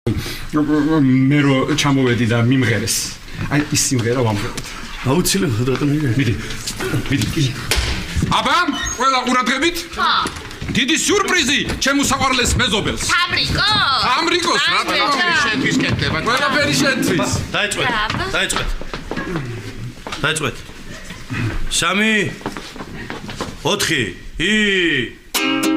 მე რო ჩამოვედი და მიმღერეს. აი ის სიმღერა ვამღეროთ. აუცილებლად რატომ მიდი. აბა, ყველა ყურადღებით? დიდი სიურპრიზი ჩემ საყვარლეს მეზობელს. ამრიკოს, რატომ შენთვის კეთდება? ყველაფერი შენთვის. დაიწყეთ. 3 4 ი